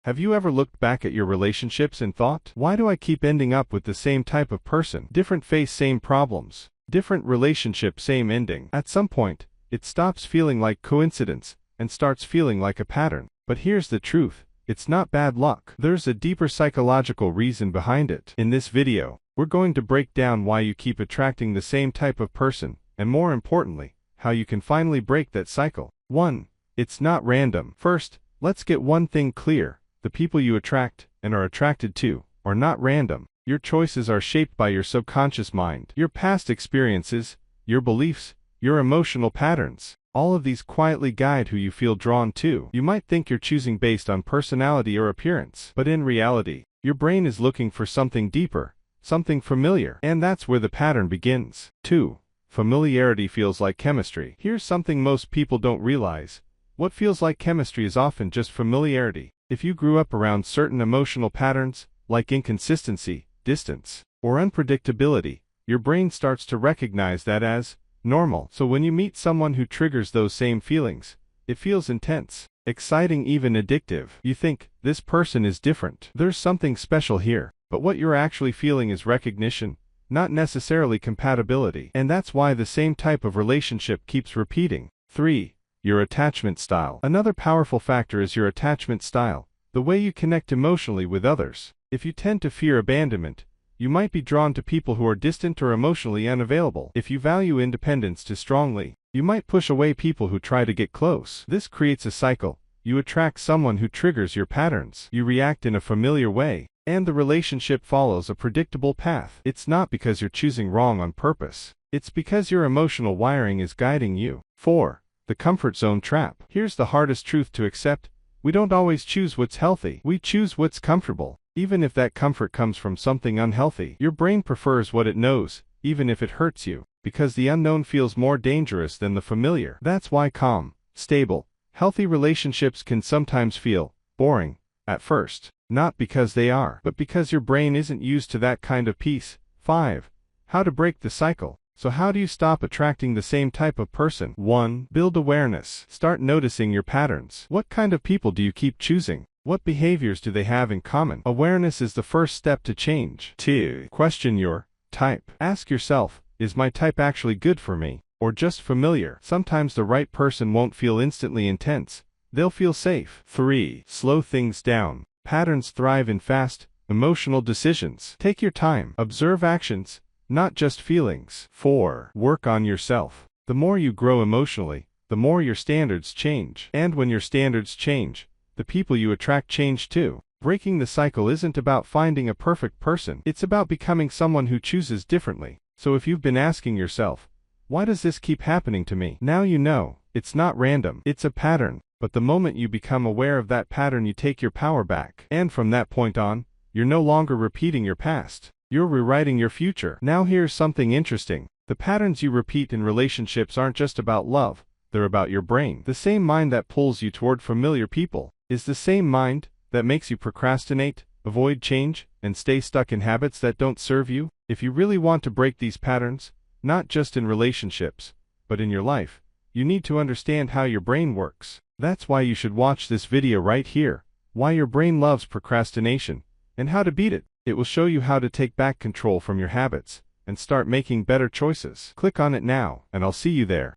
Have you ever looked back at your relationships and thought, why do I keep ending up with the same type of person? Different face, same problems. Different relationship, same ending. At some point, it stops feeling like coincidence and starts feeling like a pattern. But here's the truth. It's not bad luck. There's a deeper psychological reason behind it. In this video, we're going to break down why you keep attracting the same type of person, and more importantly, how you can finally break that cycle. 1. It's not random. First, let's get one thing clear. The people you attract and are attracted to are not random. Your choices are shaped by your subconscious mind, your past experiences, your beliefs, your emotional patterns. All of these quietly guide who you feel drawn to. You might think you're choosing based on personality or appearance, but in reality, your brain is looking for something deeper, something familiar, and that's where the pattern begins. 2. Familiarity feels like chemistry. Here's something most people don't realize. What feels like chemistry is often just familiarity. If you grew up around certain emotional patterns, like inconsistency, distance, or unpredictability, your brain starts to recognize that as normal. So when you meet someone who triggers those same feelings, it feels intense, exciting, even addictive. You think, this person is different. There's something special here. But what you're actually feeling is recognition, not necessarily compatibility. And that's why the same type of relationship keeps repeating. 3. Your attachment style. Another powerful factor is your attachment style, the way you connect emotionally with others. If you tend to fear abandonment, you might be drawn to people who are distant or emotionally unavailable. If you value independence too strongly, you might push away people who try to get close. This creates a cycle. You attract someone who triggers your patterns. You react in a familiar way, and the relationship follows a predictable path. It's not because you're choosing wrong on purpose. It's because your emotional wiring is guiding you. 4. The comfort zone trap. Here's the hardest truth to accept. We don't always choose what's healthy. We choose what's comfortable. Even if that comfort comes from something unhealthy, your brain prefers what it knows, even if it hurts you, because the unknown feels more dangerous than the familiar. That's why calm, stable, healthy relationships can sometimes feel boring at first. Not because they are, but because your brain isn't used to that kind of peace. 5. How to break the cycle. So how do you stop attracting the same type of person? 1. Build awareness. Start noticing your patterns. What kind of people do you keep choosing? What behaviors do they have in common? Awareness is the first step to change. 2. Question your type. Ask yourself, is my type actually good for me, or just familiar? Sometimes the right person won't feel instantly intense. They'll feel safe. 3. Slow things down. Patterns thrive in fast, emotional decisions. Take your time. Observe actions, not just feelings. 4. Work on yourself. The more you grow emotionally, the more your standards change. And when your standards change, the people you attract change too. Breaking the cycle isn't about finding a perfect person. It's about becoming someone who chooses differently. So if you've been asking yourself, why does this keep happening to me? Now you know. It's not random. It's a pattern. But the moment you become aware of that pattern, you take your power back. And from that point on, you're no longer repeating your past. You're rewriting your future. Now here's something interesting. The patterns you repeat in relationships aren't just about love. They're about your brain. The same mind that pulls you toward familiar people is the same mind that makes you procrastinate, avoid change, and stay stuck in habits that don't serve you. If you really want to break these patterns, not just in relationships, but in your life, you need to understand how your brain works. That's why you should watch this video right here. Why your brain loves procrastination, and how to beat it. It will show you how to take back control from your habits and start making better choices. Click on it now, and I'll see you there.